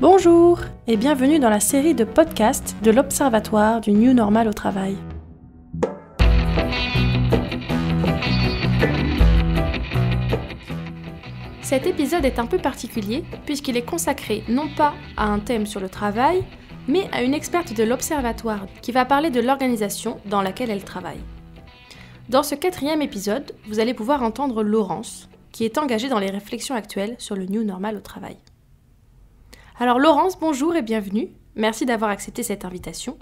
Bonjour et bienvenue dans la série de podcasts de l'Observatoire du New Normal au travail. Cet épisode est un peu particulier puisqu'il est consacré non pas à un thème sur le travail, mais à une experte de l'Observatoire qui va parler de l'organisation dans laquelle elle travaille. Dans ce 4e épisode, vous allez pouvoir entendre Laurence, qui est engagée dans les réflexions actuelles sur le New Normal au travail. Alors Laurence, bonjour et bienvenue. Merci d'avoir accepté cette invitation.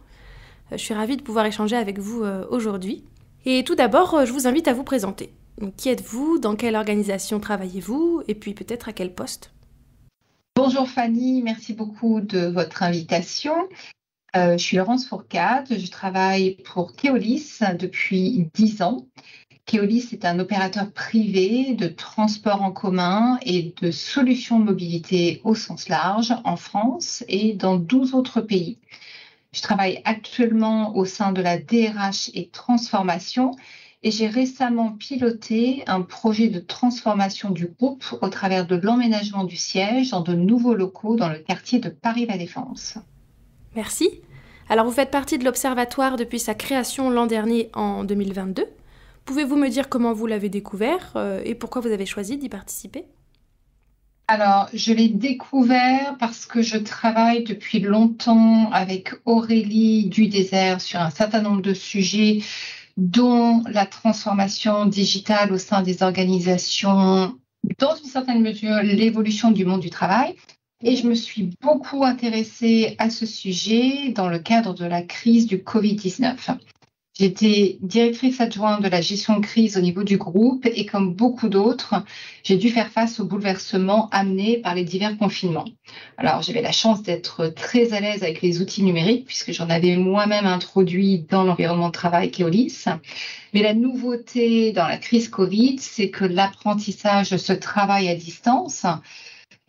Je suis ravie de pouvoir échanger avec vous aujourd'hui. Et tout d'abord, je vous invite à vous présenter. Donc, qui êtes-vous? Dans quelle organisation travaillez-vous? Et puis peut-être à quel poste? Bonjour Fanny, merci beaucoup de votre invitation. Je suis Laurence Fourcade, je travaille pour Keolis depuis 10 ans. Keolis est un opérateur privé de transport en commun et de solutions de mobilité au sens large en France et dans 12 autres pays. Je travaille actuellement au sein de la DRH et transformation et j'ai récemment piloté un projet de transformation du groupe au travers de l'emménagement du siège dans de nouveaux locaux dans le quartier de Paris-La Défense. Merci. Alors vous faites partie de l'Observatoire depuis sa création l'an dernier en 2022. Pouvez-vous me dire comment vous l'avez découvert et pourquoi vous avez choisi d'y participer? Alors, je l'ai découvert parce que je travaille depuis longtemps avec Aurélie Dudésert sur un certain nombre de sujets, dont la transformation digitale au sein des organisations, dans une certaine mesure, l'évolution du monde du travail. Et je me suis beaucoup intéressée à ce sujet dans le cadre de la crise du Covid-19. J'étais directrice adjointe de la gestion de crise au niveau du groupe et comme beaucoup d'autres, j'ai dû faire face aux bouleversements amenés par les divers confinements. Alors, j'avais la chance d'être très à l'aise avec les outils numériques puisque j'en avais moi-même introduit dans l'environnement de travail Keolis. Mais la nouveauté dans la crise Covid, c'est que l'apprentissage de ce travail à distance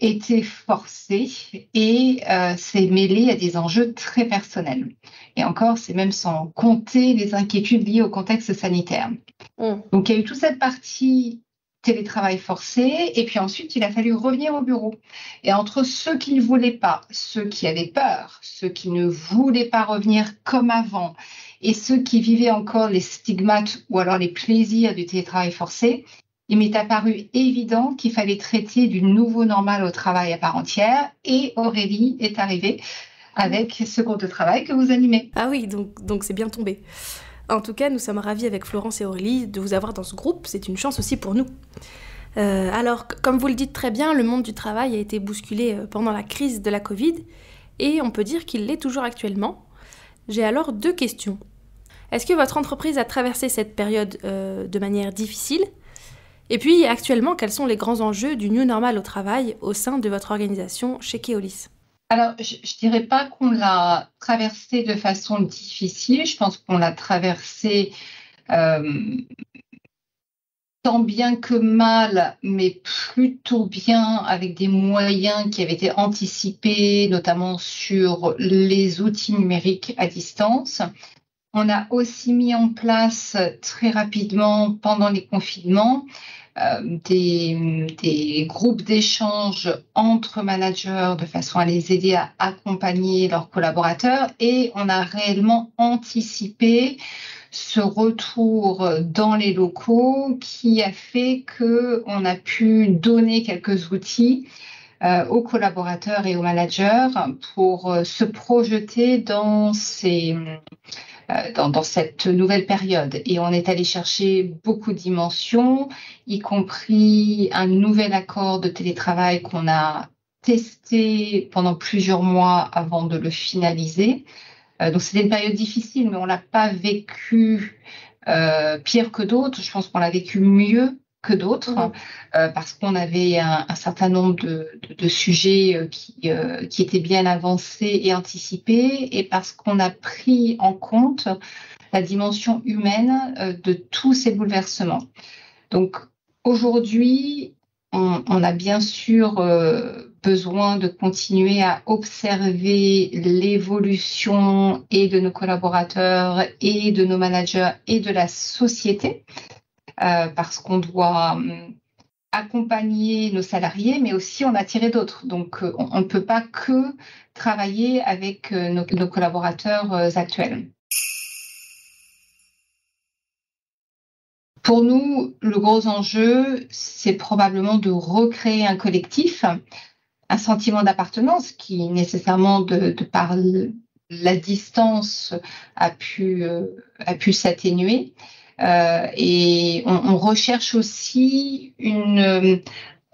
était forcé et s'est mêlé à des enjeux très personnels. Et encore, c'est même sans compter les inquiétudes liées au contexte sanitaire. Donc, il y a eu toute cette partie télétravail forcé, et puis ensuite, il a fallu revenir au bureau. Et entre ceux qui ne voulaient pas, ceux qui avaient peur, ceux qui ne voulaient pas revenir comme avant, et ceux qui vivaient encore les stigmates ou alors les plaisirs du télétravail forcé, il m'est apparu évident qu'il fallait traiter du nouveau normal au travail à part entière, et Aurélie est arrivée avec ce groupe de travail que vous animez. Ah oui, donc c'est bien tombé. En tout cas, nous sommes ravis avec Florence et Aurélie de vous avoir dans ce groupe. C'est une chance aussi pour nous. Alors, comme vous le dites très bien, le monde du travail a été bousculé pendant la crise de la Covid et on peut dire qu'il l'est toujours actuellement. J'ai alors 2 questions. Est-ce que votre entreprise a traversé cette période de manière difficile ? Et puis, actuellement, quels sont les grands enjeux du New Normal au travail au sein de votre organisation chez Keolis ? Alors, je ne dirais pas qu'on l'a traversé de façon difficile. Je pense qu'on l'a traversé tant bien que mal, mais plutôt bien avec des moyens qui avaient été anticipés, notamment sur les outils numériques à distance. On a aussi mis en place très rapidement, pendant les confinements, des groupes d'échange entre managers de façon à les aider à accompagner leurs collaborateurs, et on a réellement anticipé ce retour dans les locaux qui a fait qu'on a pu donner quelques outils aux collaborateurs et aux managers pour se projeter dans cette nouvelle période. Et on est allé chercher beaucoup de dimensions, y compris un nouvel accord de télétravail qu'on a testé pendant plusieurs mois avant de le finaliser. Donc c'était une période difficile, mais on l'a pas vécu pire que d'autres. Je pense qu'on l'a vécu mieux que d'autres, parce qu'on avait un certain nombre de sujets qui étaient bien avancés et anticipés, et parce qu'on a pris en compte la dimension humaine de tous ces bouleversements. Donc aujourd'hui, on a bien sûr besoin de continuer à observer l'évolution et de nos collaborateurs et de nos managers et de la société, parce qu'on doit accompagner nos salariés, mais aussi en attirer d'autres. Donc, on ne peut pas que travailler avec nos collaborateurs actuels. Pour nous, le gros enjeu, c'est probablement de recréer un collectif, un sentiment d'appartenance qui, nécessairement, de par la distance, a pu s'atténuer. Et on recherche aussi une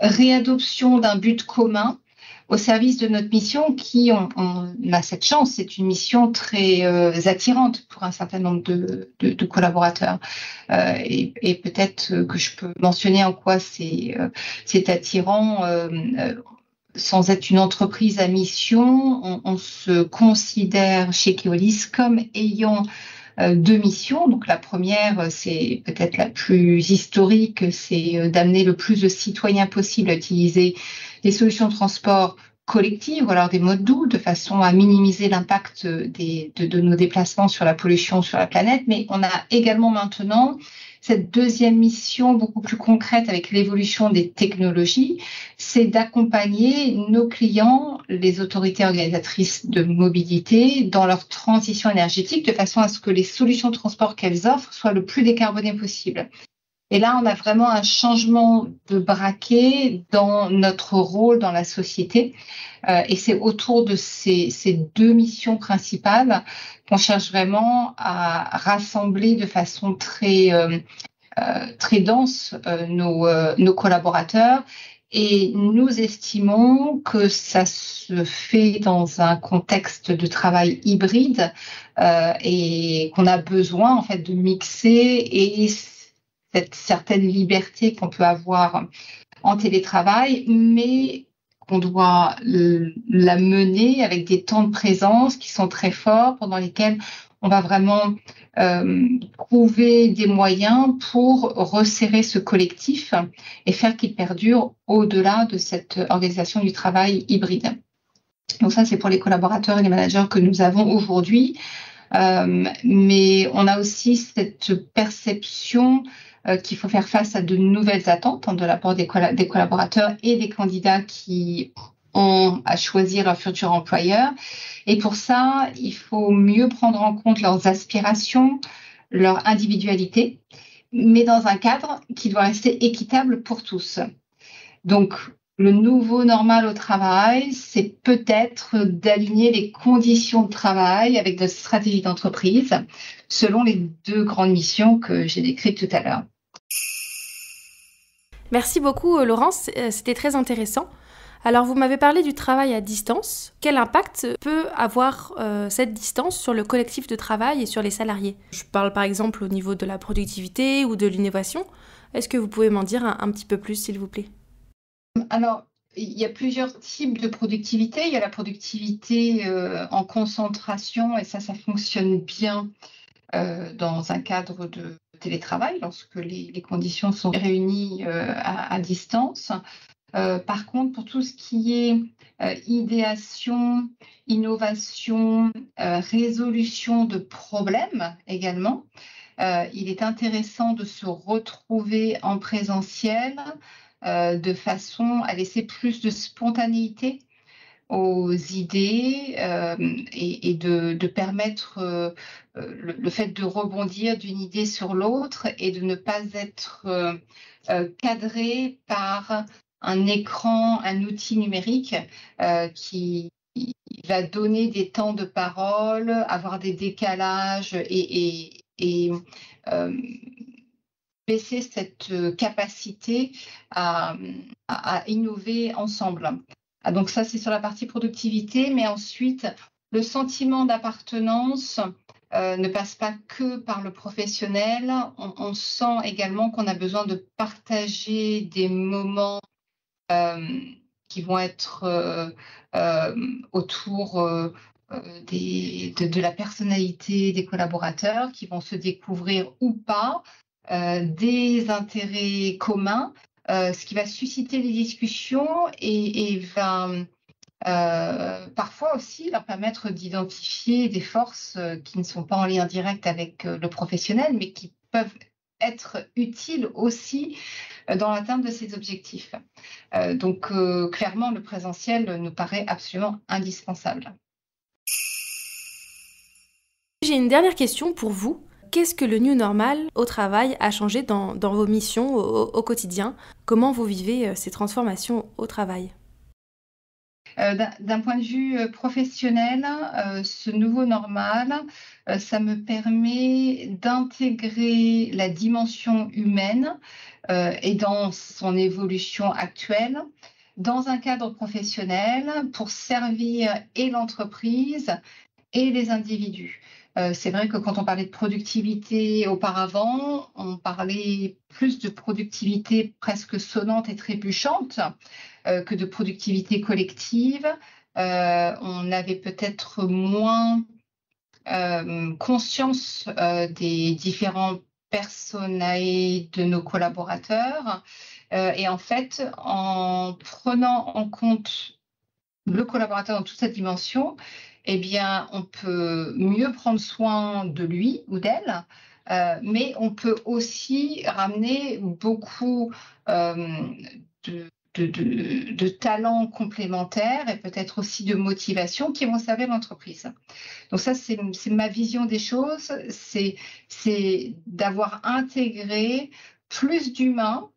réadoption d'un but commun au service de notre mission qui, on a cette chance, c'est une mission très attirante pour un certain nombre de collaborateurs. Et peut-être que je peux mentionner en quoi c'est attirant. Sans être une entreprise à mission, on se considère chez Keolis comme ayant deux missions. Donc la première, c'est peut-être la plus historique, c'est d'amener le plus de citoyens possible à utiliser des solutions de transport collectives ou alors des modes doux de façon à minimiser l'impact de nos déplacements sur la pollution sur la planète. Mais on a également maintenant cette deuxième mission beaucoup plus concrète avec l'évolution des technologies, c'est d'accompagner nos clients, les autorités organisatrices de mobilité, dans leur transition énergétique de façon à ce que les solutions de transport qu'elles offrent soient le plus décarbonées possible. Et là, on a vraiment un changement de braquet dans notre rôle dans la société. Et c'est autour de ces deux missions principales qu'on cherche vraiment à rassembler de façon très dense nos collaborateurs. Et nous estimons que ça se fait dans un contexte de travail hybride et qu'on a besoin en fait de mixer et cette certaine liberté qu'on peut avoir en télétravail, mais qu'on doit la mener avec des temps de présence qui sont très forts, pendant lesquels on va vraiment trouver des moyens pour resserrer ce collectif et faire qu'il perdure au-delà de cette organisation du travail hybride. Donc ça, c'est pour les collaborateurs et les managers que nous avons aujourd'hui. Mais on a aussi cette perception qu'il faut faire face à de nouvelles attentes de la part des collaborateurs et des candidats qui ont à choisir leur futur employeur. Et pour ça, il faut mieux prendre en compte leurs aspirations, leur individualité, mais dans un cadre qui doit rester équitable pour tous. Donc, le nouveau normal au travail, c'est peut-être d'aligner les conditions de travail avec notre stratégie d'entreprise, selon les deux grandes missions que j'ai décrites tout à l'heure. Merci beaucoup, Laurence. C'était très intéressant. Alors, vous m'avez parlé du travail à distance. Quel impact peut avoir cette distance sur le collectif de travail et sur les salariés ? Je parle par exemple au niveau de la productivité ou de l'innovation. Est-ce que vous pouvez m'en dire un petit peu plus, s'il vous plaît ? Alors, il y a plusieurs types de productivité. Il y a la productivité en concentration, et ça fonctionne bien dans un cadre de télétravail, lorsque les conditions sont réunies à distance. Par contre, pour tout ce qui est idéation, innovation, résolution de problèmes également, il est intéressant de se retrouver en présentiel de façon à laisser plus de spontanéité aux idées et de permettre le fait de rebondir d'une idée sur l'autre et de ne pas être cadré par un écran, un outil numérique qui va donner des temps de parole, avoir des décalages et baisser cette capacité à innover ensemble. Donc ça, c'est sur la partie productivité, mais ensuite, le sentiment d'appartenance ne passe pas que par le professionnel. On sent également qu'on a besoin de partager des moments qui vont être autour de la personnalité des collaborateurs, qui vont se découvrir ou pas, des intérêts communs, ce qui va susciter des discussions et va parfois aussi leur permettre d'identifier des forces qui ne sont pas en lien direct avec le professionnel, mais qui peuvent être utile aussi dans l'atteinte de ces objectifs. Donc, clairement, le présentiel nous paraît absolument indispensable. J'ai une dernière question pour vous. Qu'est-ce que le New Normal au travail a changé dans vos missions au quotidien? Comment vous vivez ces transformations au travail? D'un point de vue professionnel, ce nouveau normal, ça me permet d'intégrer la dimension humaine et dans son évolution actuelle dans un cadre professionnel pour servir et l'entreprise et les individus. C'est vrai que quand on parlait de productivité auparavant, on parlait plus de productivité presque sonnante et trébuchante que de productivité collective. On avait peut-être moins conscience des différents personae de nos collaborateurs. Et en fait, en prenant en compte le collaborateur dans toute sa dimension, eh bien, on peut mieux prendre soin de lui ou d'elle, mais on peut aussi ramener beaucoup de talents complémentaires et peut-être aussi de motivation qui vont servir l'entreprise. Donc ça, c'est ma vision des choses, c'est d'avoir intégré plus d'humains,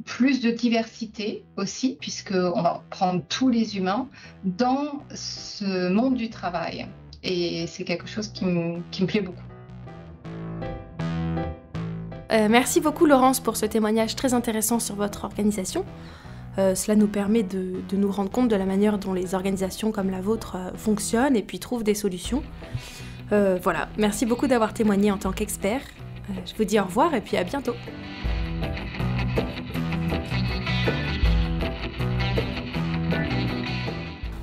plus de diversité aussi, puisqu'on va prendre tous les humains dans ce monde du travail. Et c'est quelque chose qui me plaît beaucoup. Merci beaucoup Laurence pour ce témoignage très intéressant sur votre organisation. Cela nous permet de nous rendre compte de la manière dont les organisations comme la vôtre fonctionnent et puis trouvent des solutions. Voilà, merci beaucoup d'avoir témoigné en tant qu'expert. Je vous dis au revoir et puis à bientôt.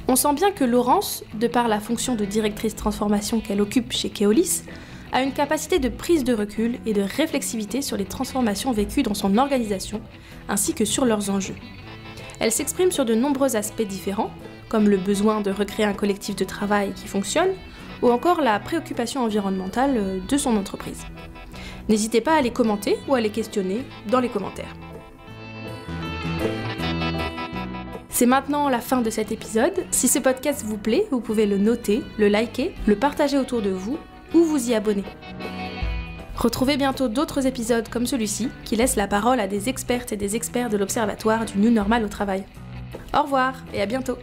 On sent bien que Laurence, de par la fonction de directrice transformation qu'elle occupe chez Keolis, a une capacité de prise de recul et de réflexivité sur les transformations vécues dans son organisation, ainsi que sur leurs enjeux. Elle s'exprime sur de nombreux aspects différents, comme le besoin de recréer un collectif de travail qui fonctionne, ou encore la préoccupation environnementale de son entreprise. N'hésitez pas à les commenter ou à les questionner dans les commentaires. C'est maintenant la fin de cet épisode. Si ce podcast vous plaît, vous pouvez le noter, le liker, le partager autour de vous ou vous y abonner. Retrouvez bientôt d'autres épisodes comme celui-ci qui laissent la parole à des expertes et des experts de l'Observatoire du New Normal au travail. Au revoir et à bientôt.